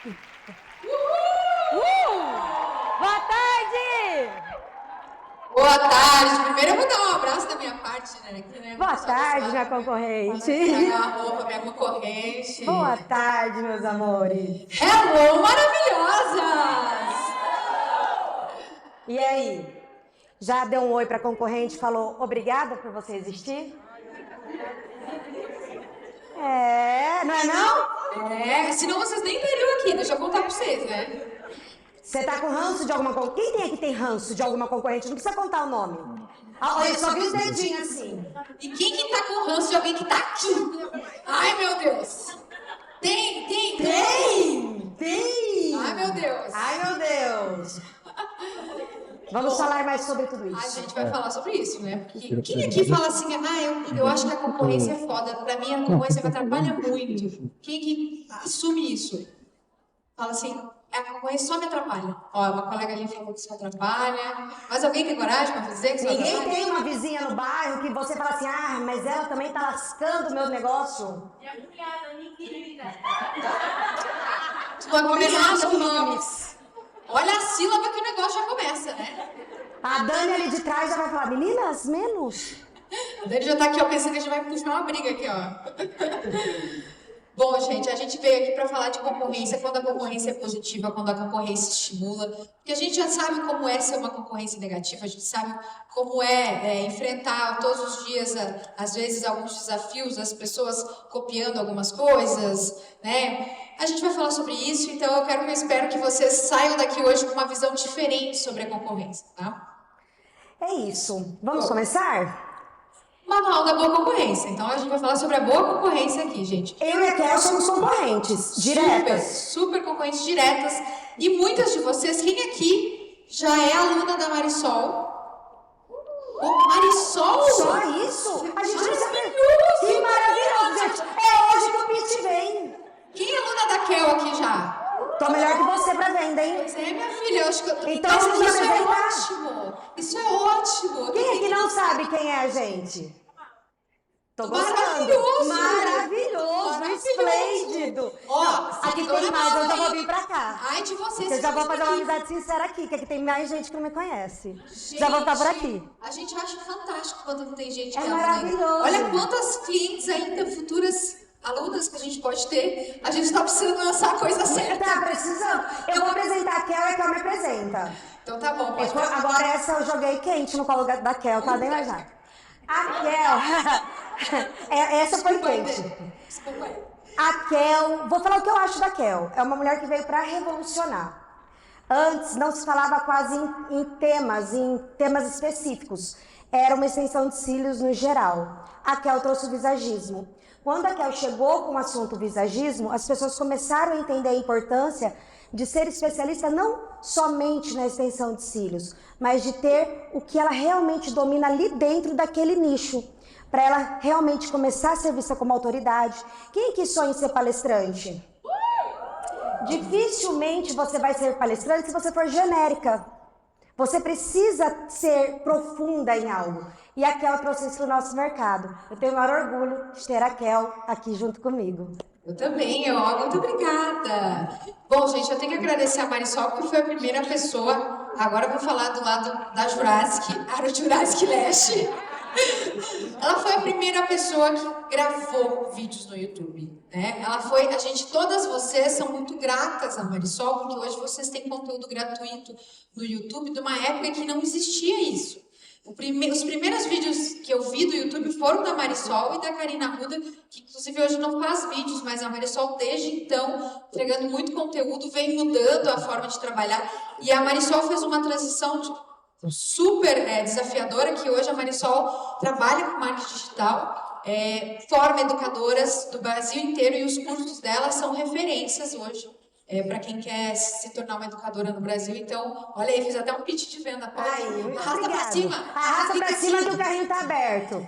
Boa tarde! Boa tarde! Primeiro eu vou dar um abraço da minha parte, né? Boa tarde, minha concorrente. Pegar a roupa, minha concorrente. Boa tarde, meus amores. Hello, maravilhosas! E aí? Já deu um oi pra concorrente e falou obrigada por você existir? Não é não? Senão vocês nem estariam aqui, deixa eu contar pra vocês, né? Você tá com ranço de alguma concorrente? Quem tem aqui tem ranço de alguma concorrente? Não precisa contar o nome. Olha, eu só vi os dedinhos assim. E quem que tá com ranço de alguém que tá aqui? Ai, meu Deus! Tem! Ai, meu Deus! Ai, meu Deus! Vamos falar mais sobre tudo isso. A gente vai falar sobre isso, né? Porque quem aqui fala assim, eu acho que a concorrência é foda, pra mim a concorrência me atrapalha muito. Quem que assume isso? Fala assim, a concorrência só me atrapalha. Ó, uma colega ali falou que só atrapalha. Mas alguém tem coragem pra dizer que só Ninguém atrapalha? tem uma vizinha no bairro que você fala assim, mas ela também tá lascando o meu negócio. Minha cunhada, minha querida. Tu vai começar São com nomes. Olha a sílaba que o negócio já começa, né? A Dani ali de trás já vai falar, meninas, menos. A Dani já tá aqui, ó, pensando que a gente vai puxar uma briga aqui, ó. Bom, gente, a gente veio aqui para falar de concorrência, quando a concorrência é positiva, quando a concorrência estimula, porque a gente já sabe como é ser uma concorrência negativa, a gente sabe como é enfrentar todos os dias, às vezes, alguns desafios, as pessoas copiando algumas coisas, né? A gente vai falar sobre isso, então eu espero que vocês saiam daqui hoje com uma visão diferente sobre a concorrência, tá? É isso. Vamos começar? Manual da boa concorrência. Então a gente vai falar sobre a boa concorrência aqui, gente. Eu e a Kel somos concorrentes diretas. Super concorrentes diretas. E muitas de vocês, quem aqui já é aluna da Marisol? Marisol? Só isso? A gente precisa... Que maravilhoso, gente. É hoje que o Pete vem. Quem é aluna da Kel aqui já? Tô melhor que você pra venda, hein? Pois é, minha filha, eu acho que eu... Então, Mas vamos isso é apresentar. ótimo. Isso é ótimo. Quem aqui não sabe quem é a gente? Tô gostando. Maravilhoso. Maravilhoso, esplêndido. Ó, Aqui tem mais, eu já vou vir pra cá. Ai de vocês. Eu já vou fazer uma aqui. amizade sincera aqui, que aqui tem mais gente que não me conhece. Gente, Já vou ficar por aqui. A gente acha fantástico quando não tem gente É que aluna. maravilhoso. Olha quantas clientes ainda, futuras alunas que a gente pode ter. A gente tá precisando lançar a coisa certa. Tá precisando. Eu vou apresentar a Kel e a Kel me apresenta. Então tá bom, pode falar. Agora essa eu joguei quente no colo da Kel, que ela nem mais já. A Kel. Essa foi quente. Desculpa aí. A Kel, vou falar o que eu acho da Kel. É uma mulher que veio para revolucionar. Antes não se falava quase em temas específicos. Era uma extensão de cílios no geral. A Kel trouxe o visagismo. Quando a Kel chegou com o assunto visagismo, as pessoas começaram a entender a importância de ser especialista não somente na extensão de cílios, mas de ter o que ela realmente domina ali dentro daquele nicho, para ela realmente começar a ser vista como autoridade. Quem que sonha em ser palestrante? Dificilmente você vai ser palestrante se você for genérica. Você precisa ser profunda em algo. E a Kel trouxe isso para o nosso mercado. Eu tenho o maior orgulho de ter a Kel aqui junto comigo. Eu também, muito obrigada. Bom, gente, eu tenho que agradecer a Marisol, porque foi a primeira pessoa, agora eu vou falar do lado da Jurassic, a Jurassic Lash. Ela foi a primeira pessoa que gravou vídeos no YouTube, né? Todas vocês são muito gratas a Marisol, porque hoje vocês têm conteúdo gratuito no YouTube de uma época que não existia isso. Os primeiros vídeos que eu vi do YouTube foram da Marisol e da Karina Arruda, que inclusive hoje não faz vídeos, mas a Marisol desde então, entregando muito conteúdo, vem mudando a forma de trabalhar. E a Marisol fez uma transição super desafiadora, que hoje a Marisol trabalha com marketing digital, forma educadoras do Brasil inteiro e os cursos dela são referências hoje. Para quem quer se tornar uma educadora no Brasil. Então, olha aí, fiz até um pitch de venda. Arrasta pra cima. Arrasta pra cima que o carrinho tá aberto.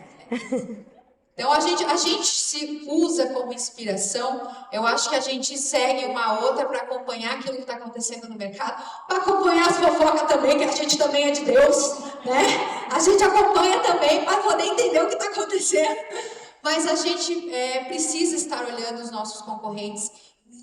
Então, a gente se usa como inspiração. Eu acho que a gente segue uma outra para acompanhar aquilo que está acontecendo no mercado. Para acompanhar as fofocas também, que a gente também é de Deus, né? A gente acompanha também para poder entender o que está acontecendo. Mas a gente precisa estar olhando os nossos concorrentes,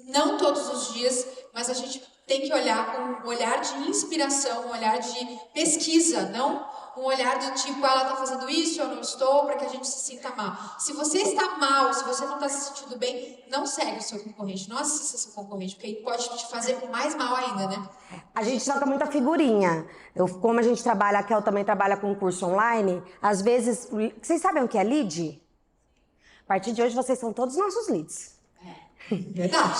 não todos os dias. mas a gente tem que olhar com um olhar de inspiração, um olhar de pesquisa, não um olhar do tipo, ela está fazendo isso, eu não estou, para que a gente se sinta mal. Se você está mal, se você não está se sentindo bem, não segue o seu concorrente, não assista seu concorrente, porque aí pode te fazer mais mal ainda, né? A gente troca muita figurinha. Como a gente trabalha, a Kel também trabalha com curso online, às vezes... Vocês sabem o que é lead? A partir de hoje, vocês são todos nossos leads. Verdade.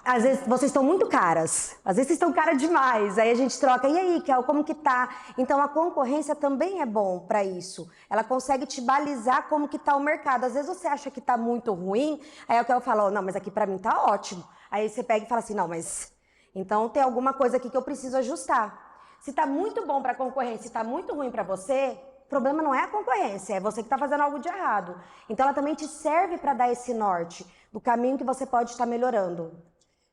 Às vezes vocês estão muito caras, às vezes vocês estão cara demais, aí a gente troca, e aí, Kel, como que tá? Então a concorrência também é bom para isso, ela consegue te balizar como que tá o mercado. Às vezes você acha que tá muito ruim, aí o Kel fala, oh, não, mas aqui para mim tá ótimo. Aí você pega e fala assim, não, mas então tem alguma coisa aqui que eu preciso ajustar. Se tá muito bom para a concorrência e tá muito ruim para você, o problema não é a concorrência, é você que está fazendo algo de errado. Então ela também te serve para dar esse norte do caminho que você pode estar melhorando.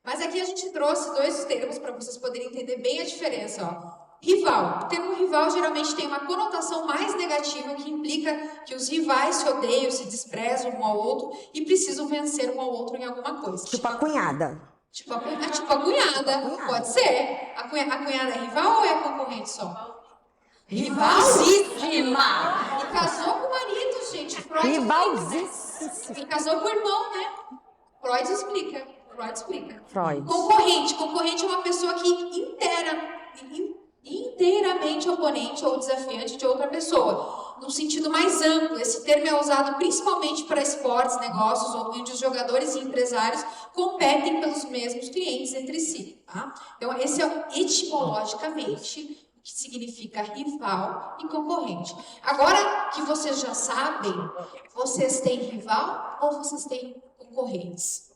Mas aqui a gente trouxe dois termos para vocês poderem entender bem a diferença. Ó. Rival. O termo rival geralmente tem uma conotação mais negativa que implica que os rivais se odeiam, se desprezam um ao outro e precisam vencer um ao outro em alguma coisa. Tipo a cunhada. Tipo a cunhada. Pode ser. A cunhada é rival ou é concorrente só? Rivalzíssima! E casou com o marido, gente. Rivalzíssima. E casou com o irmão, né? Freud explica. Freud. Concorrente é uma pessoa que inteiramente oponente ou desafiante de outra pessoa. No sentido mais amplo, esse termo é usado principalmente para esportes, negócios, onde os jogadores e empresários competem pelos mesmos clientes entre si. Tá? Então, esse é etimologicamente o que significa rival e concorrente. Agora que vocês já sabem, vocês têm rival ou vocês têm concorrentes?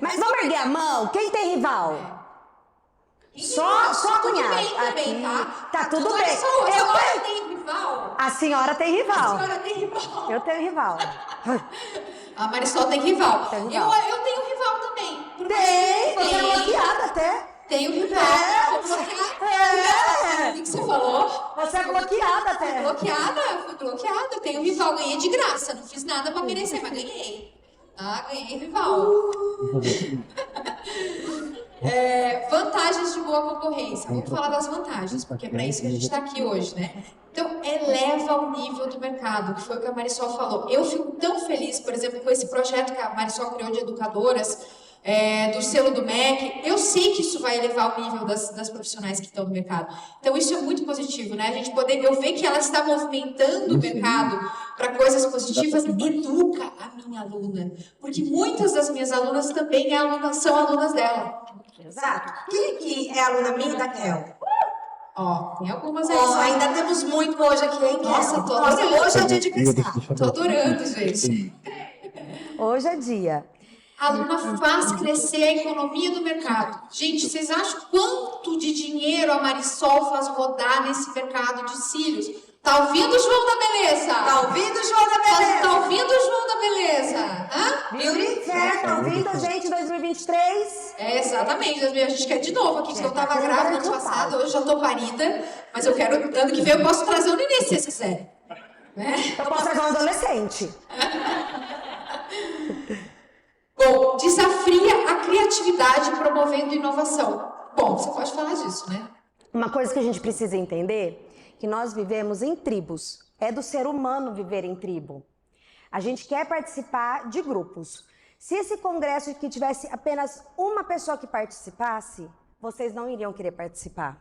Mas vamos erguer a mão? Quem tem rival? Só a cunhada. Também, tá tudo bem. Eu tenho rival. A senhora tem rival. A senhora tem rival. Eu tenho rival. A Marisol tem rival. Tem rival. Eu tenho rival também. Tem, você é bloqueada até. Tenho rival. O que você falou? Você é bloqueada até. Fui bloqueada. Tenho rival, ganhei de graça. Não fiz nada pra merecer, mas ganhei. Ganhei rival. Vantagens de boa concorrência. Vamos falar das vantagens, porque é para isso que a gente está aqui hoje, né? Então, eleva o nível do mercado, que foi o que a Marisol falou. Eu fico tão feliz, por exemplo, com esse projeto que a Marisol criou de educadoras, do selo do MEC. Eu sei que isso vai elevar o nível das profissionais que estão no mercado. Então, isso é muito positivo, né? Eu ver que ela está movimentando o mercado para coisas positivas, educa a minha aluna. Porque muitas das minhas alunas também são alunas dela. Exato. Quem aqui é aluna minha da Kel? Ó, tem algumas aí. Ainda temos muito hoje aqui, hein, Kel? Nossa, hoje é dia de cristal. Tô adorando, gente. Hoje é dia. A aluna faz crescer a economia do mercado. Gente, vocês acham quanto de dinheiro a Marisol faz rodar nesse mercado de cílios? Tá ouvindo, João da Beleza? Tá ouvindo, João da Beleza? Tá ouvindo, João da Beleza? Hã? Beauty Fair, tá ouvindo a gente 2023? Exatamente. A gente quer de novo aqui, porque eu tava grávida ano passado, hoje já tô parida, mas eu quero, ano que vem eu posso trazer o nenê, se vocês quiserem. Né? Eu posso trazer um adolescente. Bom, desafia a criatividade promovendo inovação. Bom, você pode falar disso, né? Uma coisa que a gente precisa entender, que nós vivemos em tribos. É do ser humano viver em tribo. A gente quer participar de grupos. Se esse congresso que tivesse apenas uma pessoa que participasse, vocês não iriam querer participar.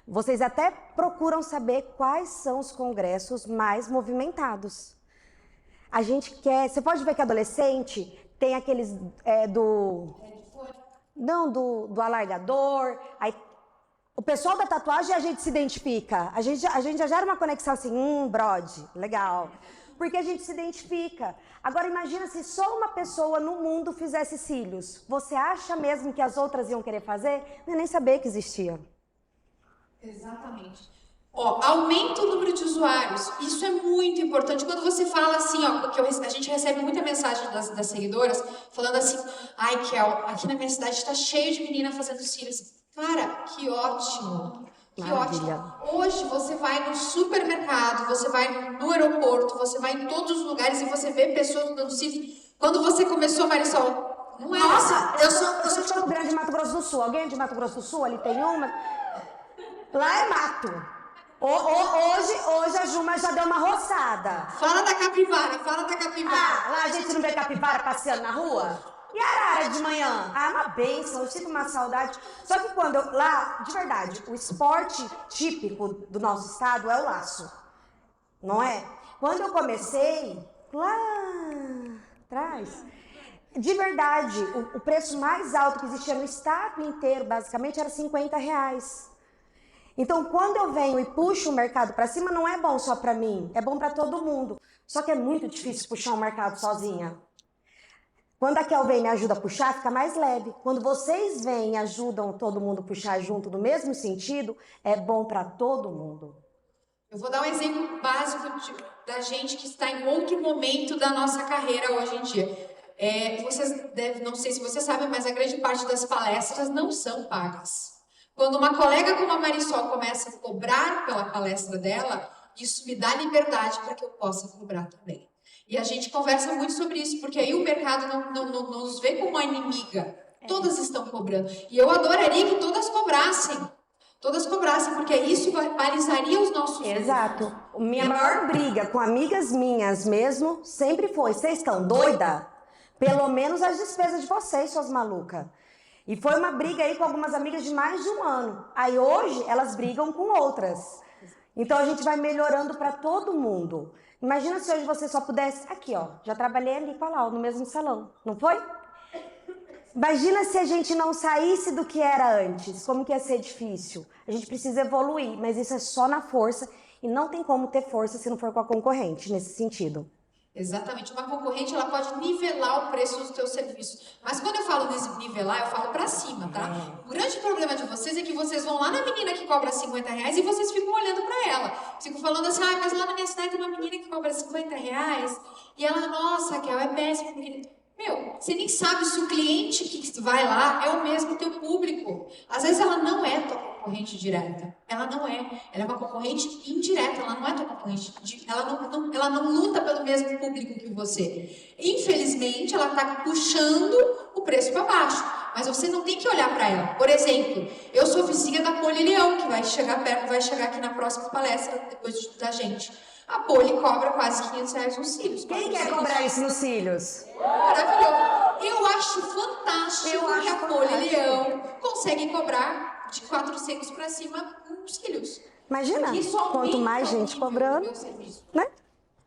Vocês até procuram saber quais são os congressos mais movimentados. A gente quer... Você pode ver que adolescente tem aqueles do alargador. Aí, o pessoal da tatuagem a gente se identifica. A gente já gera uma conexão assim, brode, legal. Porque a gente se identifica. Agora imagina se só uma pessoa no mundo fizesse cílios. Você acha mesmo que as outras iam querer fazer? Eu nem sabia que existia. Exatamente. Ó, aumenta o número de usuários. Isso é muito importante. Quando você fala assim, ó, porque a gente recebe muita mensagem das seguidoras falando assim, ai, Kel, aqui na minha cidade está cheio de menina fazendo cílios. Cara, que ótimo. Que Maravilha. ótimo. Hoje você vai no supermercado, você vai no aeroporto, você vai em todos os lugares e você vê pessoas dando cílios. Quando você começou, Marisol, Não é. Nossa, eu sou de Campo Grande, Mato Grosso do Sul. Alguém é de Mato Grosso do Sul? Ali tem uma. Lá é mato. Hoje a Juma já deu uma roçada. Fala da capivara, fala da capivara. Ah, lá a gente não vê capivara passeando na rua? E a arara de manhã? Ah, é uma bênção, eu sinto uma saudade. Só que quando eu... Lá, de verdade, o esporte típico do nosso estado é o laço. Não é? Quando eu comecei, lá atrás... De verdade, o preço mais alto que existia no estado inteiro, basicamente, era R$50. Então, quando eu venho e puxo o mercado para cima, não é bom só para mim, é bom para todo mundo. Só que é muito difícil puxar um mercado sozinha. Quando a Kel vem e me ajuda a puxar, fica mais leve. Quando vocês vêm e ajudam todo mundo a puxar junto no mesmo sentido, é bom para todo mundo. Eu vou dar um exemplo básico da gente que está em outro momento da nossa carreira hoje em dia. Vocês devem, não sei se vocês sabem, mas a grande parte das palestras não são pagas. Quando uma colega como a Marisol começa a cobrar pela palestra dela, isso me dá liberdade para que eu possa cobrar também. E a gente conversa muito sobre isso, porque aí o mercado não nos vê como uma inimiga. Todas estão cobrando. E eu adoraria que todas cobrassem. Todas cobrassem, porque isso balizaria os nossos... Exato. Minha maior briga com amigas minhas mesmo sempre foi: vocês estão doidas? Pelo menos as despesas de vocês, suas malucas. E foi uma briga aí com algumas amigas de mais de um ano. Aí hoje elas brigam com outras. Então a gente vai melhorando para todo mundo. Imagina se hoje você só pudesse... Aqui, ó, já trabalhei ali com a Lau, no mesmo salão, não foi? Imagina se a gente não saísse do que era antes, como que ia ser difícil. A gente precisa evoluir, mas isso é só na força. E não tem como ter força se não for com a concorrente, nesse sentido. Exatamente. Uma concorrente, ela pode nivelar o preço dos teus serviços. Mas quando eu falo nivelar, eu falo pra cima, tá? O grande problema de vocês é que vocês vão lá na menina que cobra R$50 e vocês ficam olhando pra ela. Ficam falando assim: mas lá na minha cidade tem uma menina que cobra R$50 e ela, nossa, Raquel, é péssimo. Meu, você nem sabe se o cliente que vai lá é o mesmo teu público. Às vezes ela não é tua concorrente direta. Ela não é. Ela é uma concorrente indireta. Ela não é tua concorrente. Ela não luta pelo mesmo público que você. Infelizmente, ela está puxando o preço para baixo. Mas você não tem que olhar para ela. Por exemplo, eu sou vizinha da Poli Leão, que vai chegar aqui na próxima palestra depois da gente. A Poli cobra quase R$500 nos cílios. Quem quer cobrar isso nos cílios? Maravilhoso. Eu acho fantástico que a Poli Leão consegue cobrar de 400 para cima nos cílios. Imagina, quanto mais gente cobrando, né?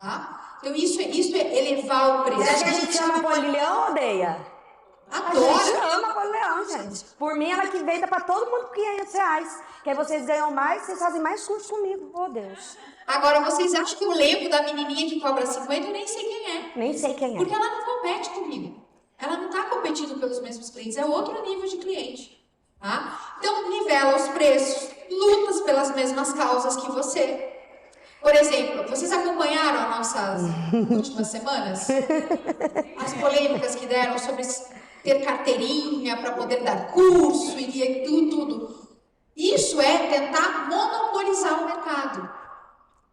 Tá? Então isso é elevar o preço. Será que a gente ama a Poli Leão ou odeia? Adoro. A gente ama a Poli Leão, gente. Por mim, ela que venda para todo mundo por R$500. Que aí vocês ganham mais, vocês fazem mais curso comigo. Oh, Deus. Agora, vocês acham que eu lembro da menininha que cobra 50? Eu nem sei quem é. Nem sei quem é. Porque ela não compete comigo. Ela não está competindo pelos mesmos clientes. É outro nível de cliente. Tá? Então, nivela os preços. Lutas pelas mesmas causas que você. Por exemplo, vocês acompanharam as nossas últimas semanas? As polêmicas que deram sobre ter carteirinha para poder dar curso e tudo. Isso é tentar monopolizar o mercado.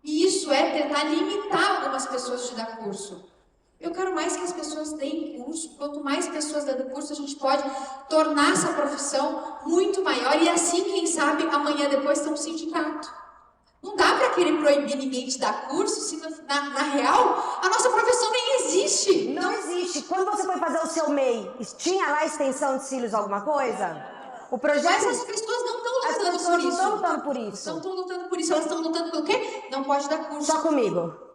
E isso é tentar limitar algumas pessoas de dar curso. Eu quero mais que as pessoas deem curso. Quanto mais pessoas dando curso, a gente pode tornar essa profissão muito maior. E assim, quem sabe, amanhã depois tem um sindicato. Não dá para querer proibir ninguém de dar curso se na real a nossa profissão nem existe. Não existe. Quando você foi fazer o seu MEI, tinha lá extensão de cílios alguma coisa? O projeto... Mas as pessoas não estão lutando por isso. Não estão lutando por isso. Não estão lutando por isso. Elas estão lutando pelo quê? Não pode dar curso. Só comigo.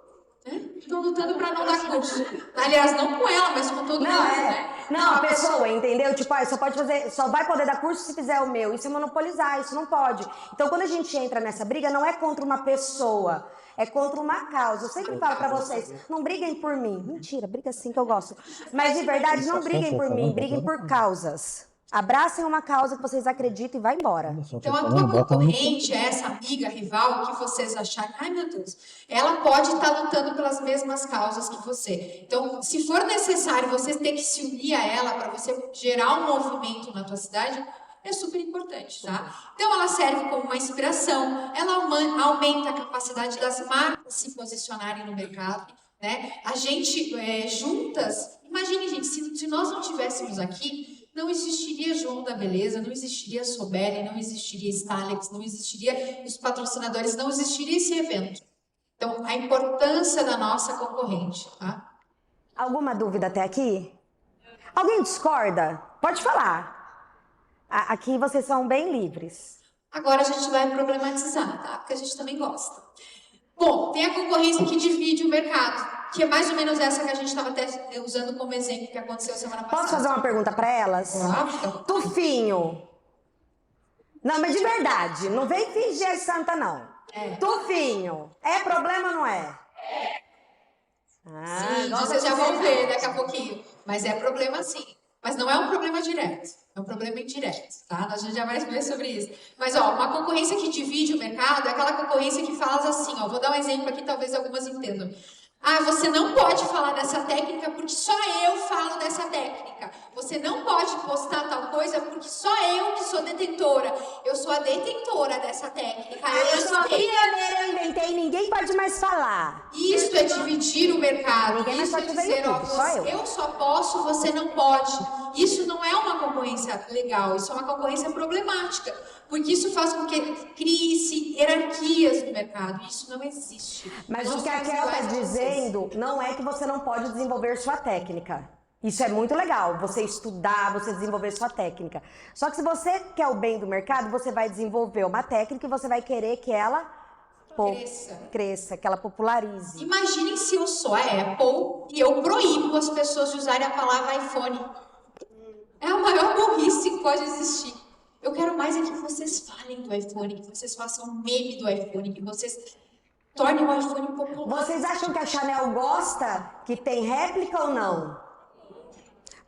Estão lutando para não dar curso. Aliás, não com ela, mas com todo mundo. Não, a pessoa, entendeu? Tipo, só vai poder dar curso se fizer o meu. Isso é monopolizar, isso não pode. Então, quando a gente entra nessa briga, não é contra uma pessoa, é contra uma causa. Eu sempre falo pra vocês, não briguem por mim. Mentira, briga sim que eu gosto. Mas de verdade, não briguem por mim, briguem por causas. Abracem uma causa que vocês acreditam e vai embora. Então, a tua concorrente, essa amiga, rival, que vocês acharem, ai meu Deus, ela pode estar lutando pelas mesmas causas que você. Então, se for necessário você ter que se unir a ela para você gerar um movimento na tua cidade, é super importante, tá? Então, ela serve como uma inspiração, ela aumenta a capacidade das marcas se posicionarem no mercado, né? A gente, juntas, imagine, gente, se nós não tivéssemos estivéssemos aqui, não existiria João da Beleza, não existiria Sobelli, não existiria Stalex, não existiria os patrocinadores, não existiria esse evento. Então, a importância da nossa concorrente, tá? Alguma dúvida até aqui? Alguém discorda? Pode falar. Aqui vocês são bem livres. Agora a gente vai problematizar, tá? Porque a gente também gosta. Bom, tem a concorrência que divide o mercado, que é mais ou menos essa que a gente estava até usando como exemplo que aconteceu semana passada. Posso fazer uma pergunta para elas? Claro. Tufinho. Não, mas de verdade, não vem fingir santa, não. Tufinho, é problema ou não é? Sim, vocês já vão ver daqui a pouquinho. Mas é problema sim. Mas não é um problema direto. É um problema indireto, tá? A gente já vai ver sobre isso. Mas, ó, uma concorrência que divide o mercado é aquela concorrência que fala assim, ó. Vou dar um exemplo aqui, talvez algumas entendam. Ah, você não pode falar dessa técnica porque só eu falo dessa técnica. Você não pode postar tal coisa porque só eu que sou detentora. Eu sou a detentora dessa técnica. Eu sou a pioneira, eu inventei, ninguém pode mais falar. Isso é dividir o mercado. Ninguém mais Isso é pode ver dizer, ó, YouTube, só eu. eu só posso, você não pode. Isso não é uma concorrência legal, isso é uma concorrência problemática. Porque isso faz com que crie-se hierarquias no mercado. Isso não existe. Mas Nós o que a somos Kel está iguais a vocês. dizendo não é que você não pode desenvolver sua técnica. Isso é muito legal, você estudar, você desenvolver sua técnica. Só que se você quer o bem do mercado, você vai desenvolver uma técnica e você vai querer que ela cresça, que ela popularize. Imaginem se eu sou a Apple e eu proíbo as pessoas de usarem a palavra iPhone. É a maior burrice que pode existir. Eu quero mais é que vocês falem do iPhone, que vocês façam meme do iPhone, que vocês tornem o iPhone popular. Vocês acham que a Chanel gosta que tem réplica ou não?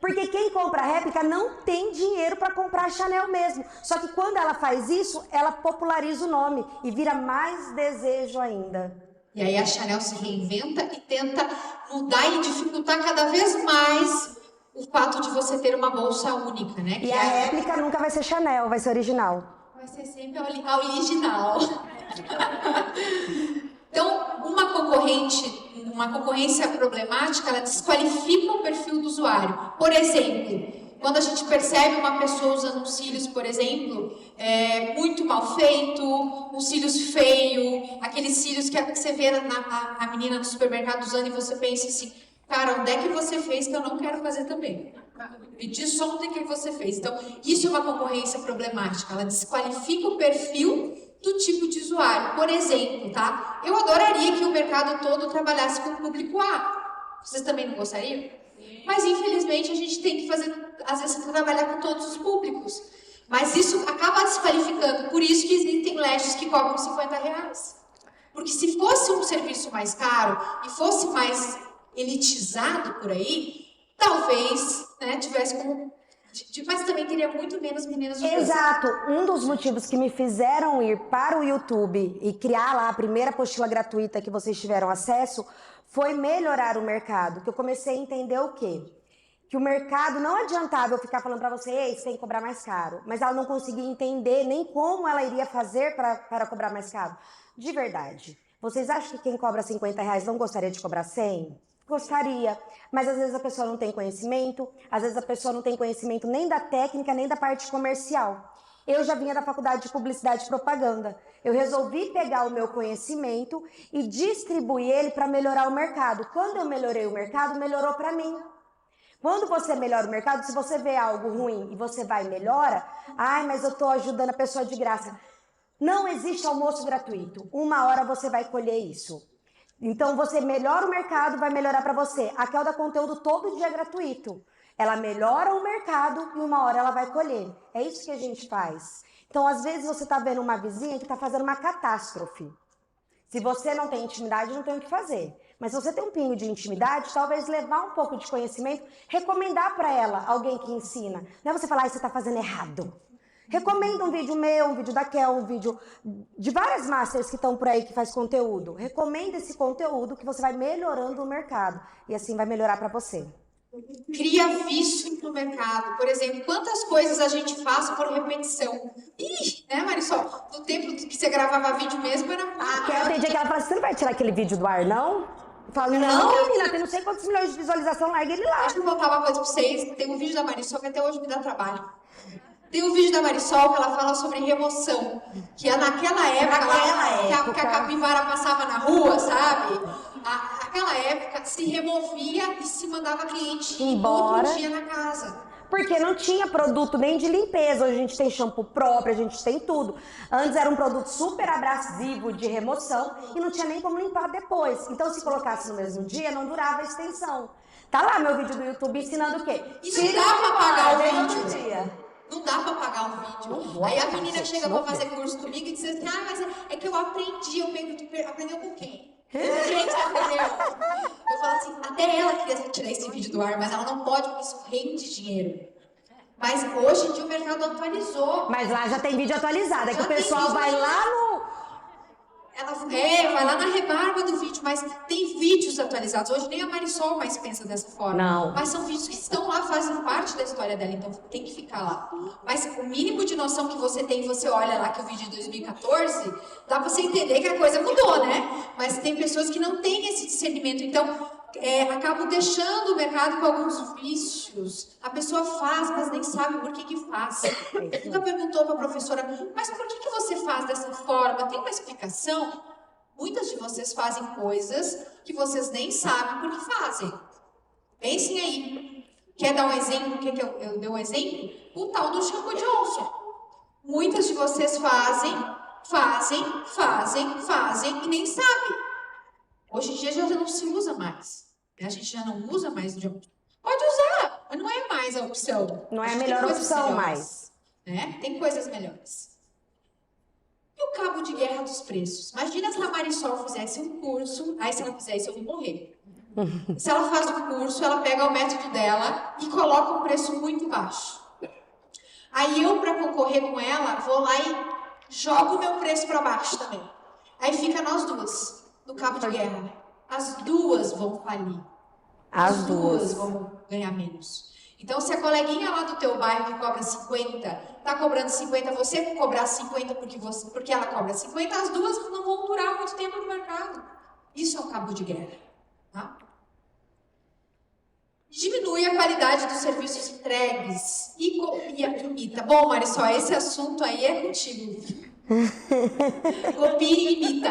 Porque quem compra réplica não tem dinheiro para comprar a Chanel mesmo. Só que quando ela faz isso, ela populariza o nome e vira mais desejo ainda. E aí a Chanel se reinventa e tenta mudar e dificultar cada vez mais o fato de você ter uma bolsa única, né? E a réplica nunca vai ser Chanel, vai ser original. Vai ser sempre a original. Então, uma concorrência problemática, ela desqualifica o perfil do usuário. Por exemplo, quando a gente percebe uma pessoa usando cílios, por exemplo, muito mal feito, uns cílios feios, aqueles cílios que você vê a menina no supermercado usando e você pensa assim, cara, onde é que você fez que eu não quero fazer também? Me diz só onde é que você fez. Então, isso é uma concorrência problemática. Ela desqualifica o perfil do tipo de usuário. Por exemplo, tá? Eu adoraria que o mercado todo trabalhasse com o público A. Vocês também não gostariam? Mas, infelizmente, a gente tem que fazer, às vezes, trabalhar com todos os públicos. Mas isso acaba desqualificando. Por isso que existem lashes que cobram R$50. Porque se fosse um serviço mais caro e fosse mais elitizado por aí, talvez, né, tivesse como... Mas também teria muito menos meninas de Exato. Um dos motivos que me fizeram ir para o YouTube e criar lá a primeira apostila gratuita que vocês tiveram acesso foi melhorar o mercado. Que eu comecei a entender o quê? Que o mercado não adiantava eu ficar falando para você, ei, você tem que cobrar mais caro. Mas ela não conseguia entender nem como ela iria fazer para cobrar mais caro. De verdade. Vocês acham que quem cobra R$50 não gostaria de cobrar 100? Gostaria, mas às vezes a pessoa não tem conhecimento, às vezes a pessoa não tem conhecimento nem da técnica, nem da parte comercial. Eu já vinha da faculdade de publicidade e propaganda. Eu resolvi pegar o meu conhecimento e distribuir ele para melhorar o mercado. Quando eu melhorei o mercado, melhorou para mim. Quando você melhora o mercado, se você vê algo ruim e você vai e melhora, ai, mas eu estou ajudando a pessoa de graça. Não existe almoço gratuito. Uma hora você vai colher isso. Então, você melhora o mercado, vai melhorar para você. A Kel dá conteúdo todo dia gratuito. Ela melhora o mercado e uma hora ela vai colher. É isso que a gente faz. Então, às vezes, você está vendo uma vizinha que está fazendo uma catástrofe. Se você não tem intimidade, não tem o que fazer. Mas se você tem um pingo de intimidade, talvez levar um pouco de conhecimento, recomendar para ela alguém que ensina. Não é você falar, você está fazendo errado. Recomenda um vídeo meu, um vídeo da Kel, um vídeo de várias masters que estão por aí que faz conteúdo. Recomenda esse conteúdo que você vai melhorando o mercado. E assim vai melhorar para você. Cria vício no mercado. Por exemplo, quantas coisas a gente faz por repetição? Ih, né, Marisol? No tempo que você gravava vídeo mesmo era... A Kel tem dia que ela fala, você não vai tirar aquele vídeo do ar, não? Eu falo, não, menina, tem não sei quantos milhões de visualização, larga ele lá. Deixa eu contar uma coisa pra vocês. Tem um vídeo da Marisol que até hoje me dá trabalho. Tem um vídeo da Marisol que ela fala sobre remoção. Que é naquela época, que a capivara passava na rua, sabe? Aquela época se removia e se mandava cliente Embora. outro dia na casa. Porque não tinha produto nem de limpeza. Hoje a gente tem shampoo próprio, a gente tem tudo. Antes era um produto super abrasivo de remoção e não tinha nem como limpar depois. Então, se colocasse no mesmo dia, não durava a extensão. Tá lá meu vídeo do YouTube ensinando o quê? E não dá pra pagar o vídeo. Dia. Não dá pra pagar o vídeo. Aí a menina chega pra fazer curso comigo e diz assim, mas é que eu aprendi. Eu pergunto, tu aprendeu com quem? Gente, aprendeu. Eu falo assim, até ela queria tirar esse vídeo do ar, mas ela não pode porque isso rende dinheiro. Mas hoje em dia o mercado atualizou. Mas lá já tem vídeo atualizado, é que Já o pessoal tem vai vídeo. lá no... Vai lá na rebarba do vídeo, mas tem vídeos atualizados. Hoje nem a Marisol mais pensa dessa forma. Não. Mas são vídeos que estão lá, fazem parte da história dela, então tem que ficar lá. Mas o mínimo de noção que você tem, você olha lá que o vídeo de 2014, dá pra você entender que a coisa mudou, né? Mas tem pessoas que não têm esse discernimento, então acabam deixando o mercado com alguns vícios. A pessoa faz, mas nem sabe por que faz. Nunca perguntou para a professora, mas por que você faz dessa forma? Tem uma explicação? Muitas de vocês fazem coisas que vocês nem sabem por que fazem. Pensem aí. Quer dar um exemplo? Quer que eu dê um exemplo? O tal do shampoo Johnson. Muitas de vocês fazem e nem sabem. Hoje em dia já não se usa mais. A gente já não usa mais Johnson. Pode usar, mas não é mais a opção. Não é a Acho que melhor tem coisas opção melhores, mais. né? Tem coisas melhores. E o cabo de guerra dos preços? Imagina se a Marisol fizesse um curso, aí se ela fizer isso eu vou morrer. Se ela faz um curso, ela pega o método dela e coloca um preço muito baixo. Aí eu, para concorrer com ela, vou lá e jogo o meu preço para baixo também. Aí fica nós duas, no cabo de guerra. As duas vão falir. As duas vão ganhar menos. Então, se a coleguinha lá do teu bairro que cobra 50, tá cobrando 50, você cobrar 50 porque ela cobra 50, as duas não vão durar muito tempo no mercado. Isso é o cabo de guerra. Tá? Diminui a qualidade dos serviços entregues e imita. Bom, Marisol, esse assunto aí é contigo. Copia e imita.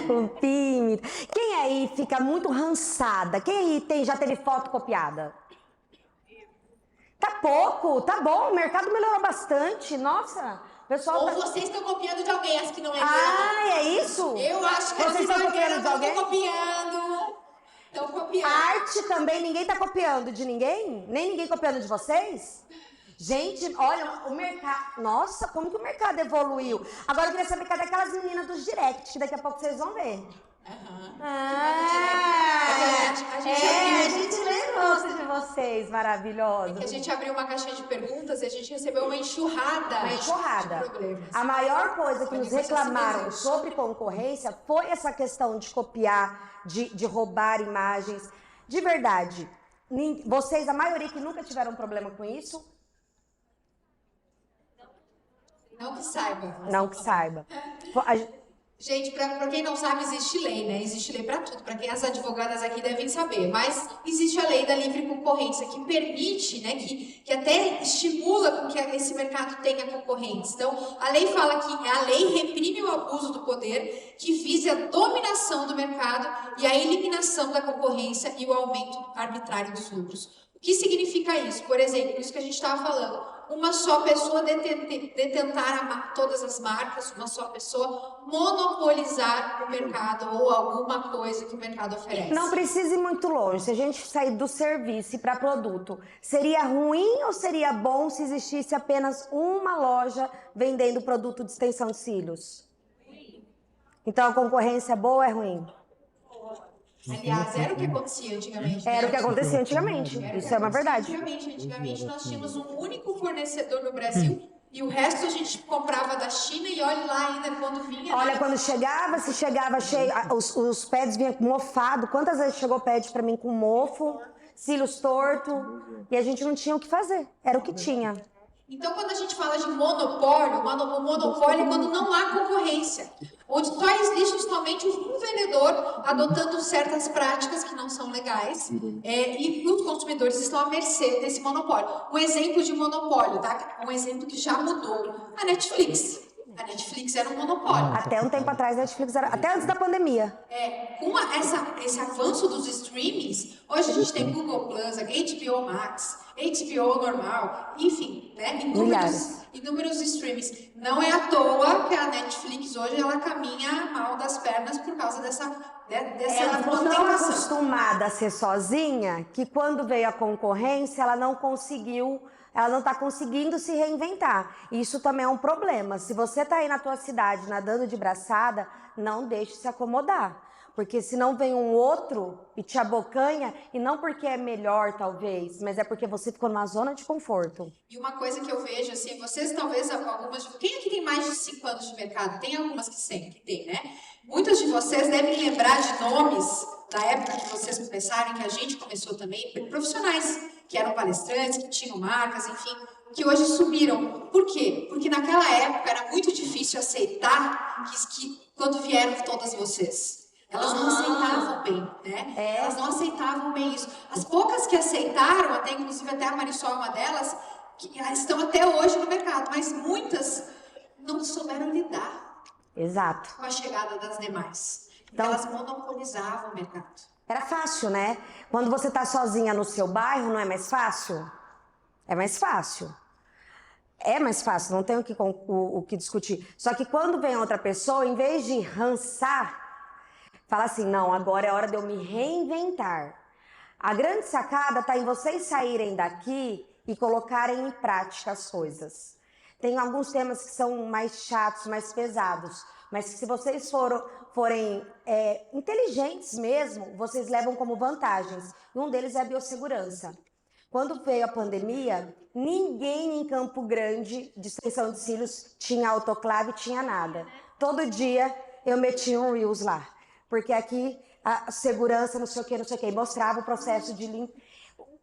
Copia e imita. Quem aí fica muito rançada? Quem aí já teve foto copiada? Tá pouco, tá bom, o mercado melhorou bastante, nossa. Pessoal Ou tá... vocês estão copiando de alguém, as que não é dela. É isso? Eu acho que vocês estão copiando de alguém? Estão copiando. Arte também, ninguém tá copiando de ninguém? Nem ninguém copiando de vocês? Gente, olha, o mercado... Nossa, como que o mercado evoluiu. Agora eu queria saber, cadê aquelas meninas dos direct, que daqui a pouco vocês vão ver. A gente lembra de vocês, maravilhosos. A gente abriu uma caixinha de perguntas e a gente recebeu uma enxurrada. De problemas. A maior coisa que nos reclamaram sobre concorrência foi essa questão de copiar, de roubar imagens. De verdade, vocês, a maioria que nunca tiveram problema com isso? Não que saiba. Não que saiba. Gente, para quem não sabe, existe lei, né? Existe lei para tudo. Para quem as advogadas aqui devem saber. Mas existe a lei da livre concorrência que permite, né? Que até estimula com que esse mercado tenha concorrentes. Então, a lei fala que a lei reprime o abuso do poder que vise a dominação do mercado e a eliminação da concorrência e o aumento arbitrário dos lucros. O que significa isso? Por exemplo, isso que a gente estava falando. Uma só pessoa detentar todas as marcas, uma só pessoa monopolizar o mercado ou alguma coisa que o mercado oferece. Não precisa ir muito longe. Se a gente sair do serviço para produto, seria ruim ou seria bom se existisse apenas uma loja vendendo produto de extensão de cílios? Então a concorrência é boa ou é ruim? Aliás, era o que acontecia antigamente. Era o que acontecia antigamente. Isso é uma verdade. Antigamente nós tínhamos um único fornecedor no Brasil e o resto a gente comprava da China e olha lá ainda quando vinha. Olha, quando chegava, se chegava cheio, os pads vinham mofado. Quantas vezes chegou pad pra mim com mofo, cílios torto, e a gente não tinha o que fazer. Era o que tinha. Então, quando a gente fala de monopólio, o monopólio é quando não há concorrência, onde só existe somente um vendedor adotando certas práticas que não são legais e os consumidores estão à mercê desse monopólio. Um exemplo de monopólio, tá? Um exemplo que já mudou, a Netflix. A Netflix era um monopólio. Até um tempo atrás, a Netflix era... Até antes da pandemia. Com esse avanço dos streamings, hoje a gente tem Google Plus, HBO Max, HBO normal, enfim, né? Inúmeros streamings. Não é à toa que a Netflix hoje ela caminha mal das pernas por causa dessa Ela ficou tão acostumada a ser sozinha que quando veio a concorrência, ela não está conseguindo se reinventar. Isso também é um problema. Se você está aí na tua cidade nadando de braçada, não deixe se acomodar. Porque senão vem um outro e te abocanha, e não porque é melhor, talvez, mas é porque você ficou numa zona de conforto. E uma coisa que eu vejo, assim, vocês talvez, algumas... Quem aqui tem mais de 5 anos de mercado? Tem algumas que tem, né? Muitas de vocês devem lembrar de nomes da época que vocês começaram, que a gente começou também, profissionais que eram palestrantes, que tinham marcas, enfim, que hoje sumiram. Por quê? Porque naquela época era muito difícil aceitar que quando vieram todas vocês. Elas não aceitavam bem, né? Elas não aceitavam bem isso. As poucas que aceitaram, até inclusive até a Marisol é uma delas, que estão até hoje no mercado, mas muitas não souberam lidar Exato. com a chegada das demais. Então, elas monopolizavam o mercado. Era fácil, né? Quando você tá sozinha no seu bairro, não é mais fácil? É mais fácil. É mais fácil, não tem o que discutir. Só que quando vem outra pessoa, em vez de rançar, fala assim, não, agora é hora de eu me reinventar. A grande sacada está em vocês saírem daqui e colocarem em prática as coisas. Tem alguns temas que são mais chatos, mais pesados, mas que se vocês forem inteligentes mesmo, vocês levam como vantagens. E um deles é a biossegurança. Quando veio a pandemia, ninguém em Campo Grande, de extensão de cílios, tinha autoclave, tinha nada. Todo dia eu metia um Reels lá. Porque aqui a segurança, não sei o que, mostrava o processo de limpeza.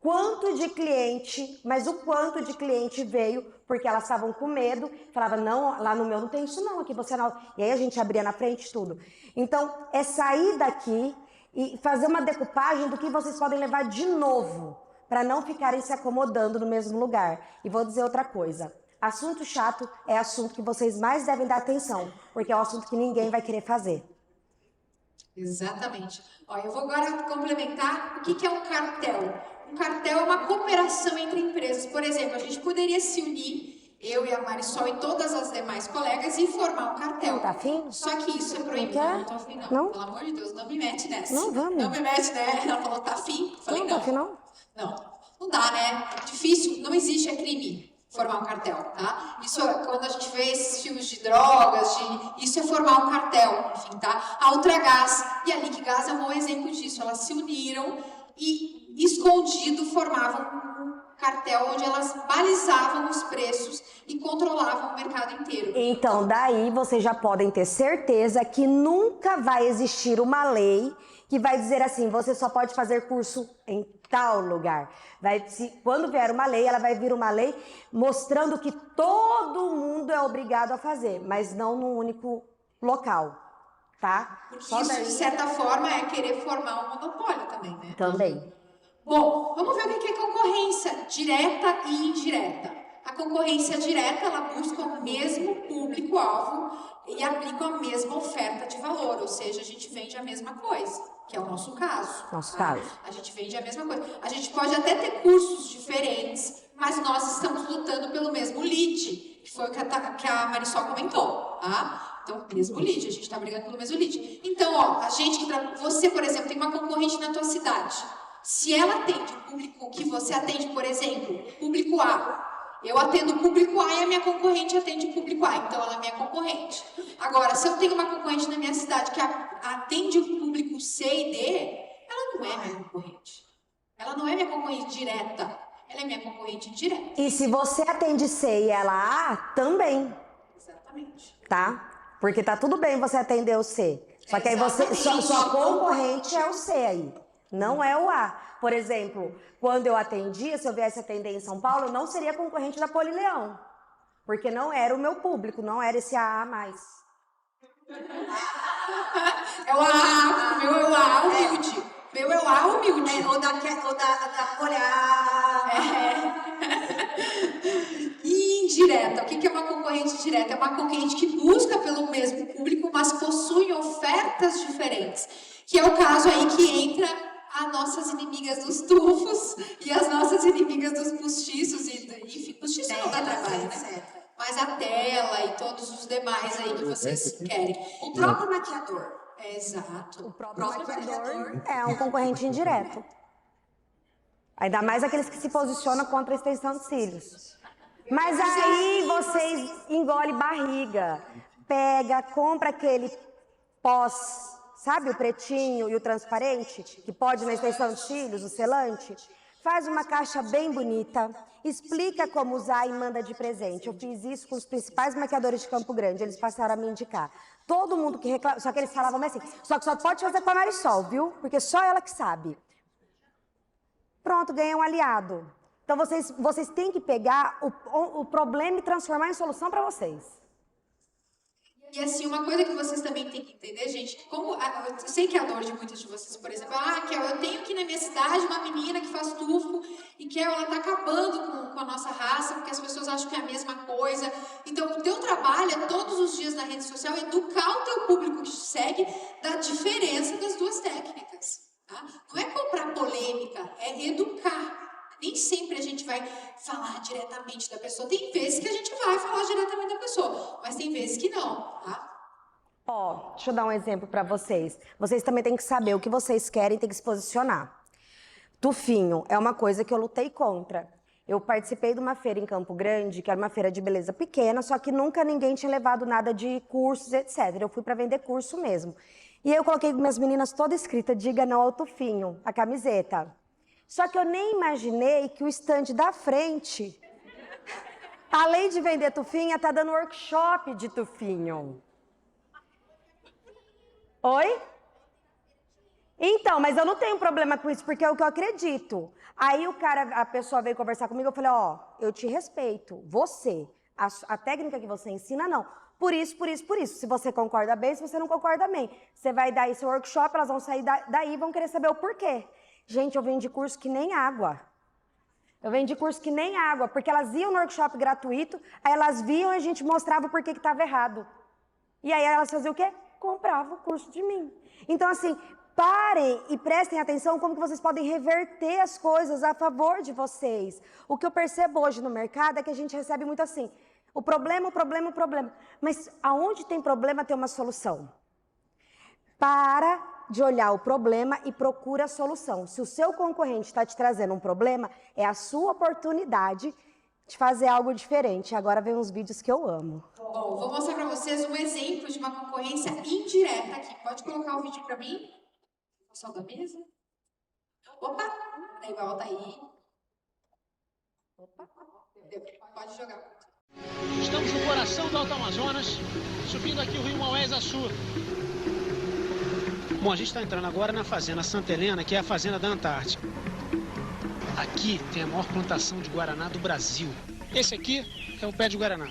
Quanto de cliente, mas o quanto de cliente veio, porque elas estavam com medo, falava, não, lá no meu não tem isso não, aqui você não. E aí a gente abria na frente tudo. Então, é sair daqui e fazer uma decupagem do que vocês podem levar de novo, para não ficarem se acomodando no mesmo lugar. E vou dizer outra coisa. Assunto chato é assunto que vocês mais devem dar atenção, porque é um assunto que ninguém vai querer fazer. Exatamente. Ó, eu vou agora complementar o que é um cartel. Um cartel é uma cooperação entre empresas. Por exemplo, a gente poderia se unir, eu e a Marisol e todas as demais colegas, e formar um cartel. Tá afim? Só que isso é proibido. Não tô afim, não. Não? Pelo amor de Deus, não me mete nessa. Não, vamos. Não me mete, né? Ela falou, tá afim? Falei, Não, tá afim não? Não dá, né? Difícil, não existe, é crime formar um cartel, tá? Isso é quando a gente vê esses filmes de drogas, isso é formar um cartel, enfim, tá? A Ultragaz e a Liquigás é um bom exemplo disso. Elas se uniram e, escondido, formavam um cartel onde elas balizavam os preços e controlavam o mercado inteiro. Então, daí vocês já podem ter certeza que nunca vai existir uma lei que vai dizer assim, você só pode fazer curso em tal lugar. Quando vier uma lei, ela vai vir uma lei mostrando que todo mundo é obrigado a fazer, mas não num único local, tá? Porque Só isso, daí... de certa forma, é querer formar um monopólio também, né? Também. Bom, vamos ver o que é concorrência direta e indireta. A concorrência direta, ela busca o mesmo público-alvo e aplica a mesma oferta de valor, ou seja, a gente vende a mesma coisa, que é o nosso caso. Nosso caso. A gente vende a mesma coisa. A gente pode até ter cursos diferentes, mas nós estamos lutando pelo mesmo lead, que foi o que a Marisol comentou, tá? Então, mesmo lead, a gente está brigando pelo mesmo lead. Então, ó, você, por exemplo, tem uma concorrente na tua cidade. Se ela atende o público que você atende, por exemplo, público A, eu atendo o público A e a minha concorrente atende o público A, então ela é minha concorrente. Agora, se eu tenho uma concorrente na minha cidade que atende o público C e D, ela não é minha concorrente. Ela não é minha concorrente direta, ela é minha concorrente indireta. E se você atende C e ela A, também. Exatamente. Tá? Porque tá tudo bem você atender o C. Só que aí sua concorrente é o C aí. Não é o A. Por exemplo, quando eu atendia, se eu viesse atender em São Paulo, eu não seria concorrente da Polileão, porque não era o meu público, não era esse AA+. É o AA, meu é o AA humilde. Meu é o AA humilde. Ou da olhar. E indireta. O que é uma concorrente direta? É uma concorrente que busca pelo mesmo público, mas possui ofertas diferentes. Que é o caso aí que entra as nossas inimigas dos tufos e as nossas inimigas dos postiços. Enfim, postiço não dá trabalho, né? Mas a tela e todos os demais aí que vocês querem. O próprio maquiador. Exato. O próprio maquiador é um concorrente indireto. Ainda mais aqueles que se posicionam contra a extensão de cílios. Mas aí vocês engolem barriga, pega, compra aquele pós, sabe o pretinho e o transparente, que pode na extensão de cílios, o selante, faz uma caixa bem bonita, explica como usar e manda de presente. Eu fiz isso com os principais maquiadores de Campo Grande, eles passaram a me indicar. Todo mundo que reclama, só que eles falavam assim, só que só pode fazer com a Marisol, viu? Porque só ela que sabe. Pronto, ganhei um aliado. Então vocês têm que pegar o problema e transformar em solução para vocês. E assim, uma coisa que vocês também têm que entender, gente, como eu sei que é a dor de muitas de vocês, por exemplo, Kel, eu tenho aqui na minha cidade uma menina que faz tufo e que ela tá acabando com a nossa raça, porque as pessoas acham que é a mesma coisa. Então, o teu trabalho é todos os dias na rede social educar o teu público que te segue da diferença das duas técnicas. Tá? Não é comprar polêmica, é educar. Nem sempre a gente vai falar diretamente da pessoa. Tem vezes que a gente vai falar diretamente da pessoa, mas tem vezes que não, tá? Ó, deixa eu dar um exemplo para vocês. Vocês também têm que saber o que vocês querem, tem que se posicionar. Tufinho é uma coisa que eu lutei contra. Eu participei de uma feira em Campo Grande, que era uma feira de beleza pequena, só que nunca ninguém tinha levado nada de cursos, etc. Eu fui para vender curso mesmo. E aí eu coloquei minhas meninas toda escrita, diga não ao tufinho, a camiseta. Só que eu nem imaginei que o estande da frente, além de vender tufinha, tá dando workshop de tufinho. Oi? Então, mas eu não tenho problema com isso, porque é o que eu acredito. Aí a pessoa veio conversar comigo, eu falei, ó, eu te respeito, você, a técnica que você ensina, não. Por isso. Se você concorda bem, se você não concorda bem. Você vai dar esse workshop, elas vão sair daí e vão querer saber o porquê. Gente, eu vendi curso que nem água. Porque elas iam no workshop gratuito, aí elas viam e a gente mostrava o porquê que estava errado. E aí elas faziam o quê? Compravam o curso de mim. Então, assim, parem e prestem atenção como que vocês podem reverter as coisas a favor de vocês. O que eu percebo hoje no mercado é que a gente recebe muito assim, o problema. Mas aonde tem problema tem uma solução. Para de olhar o problema e procura a solução. Se o seu concorrente está te trazendo um problema, é a sua oportunidade de fazer algo diferente. Agora vem uns vídeos que eu amo. Bom, vou mostrar para vocês um exemplo de uma concorrência indireta aqui. Pode colocar o vídeo para mim? Pessoal da mesa. Opa! Aí, volta aí. Opa! Pode jogar. Estamos no coração do Alto Amazonas, subindo aqui o rio Maués Açu. Bom, a gente está entrando agora na Fazenda Santa Helena, que é a fazenda da Antártica. Aqui tem a maior plantação de guaraná do Brasil. Esse aqui é o pé de guaraná.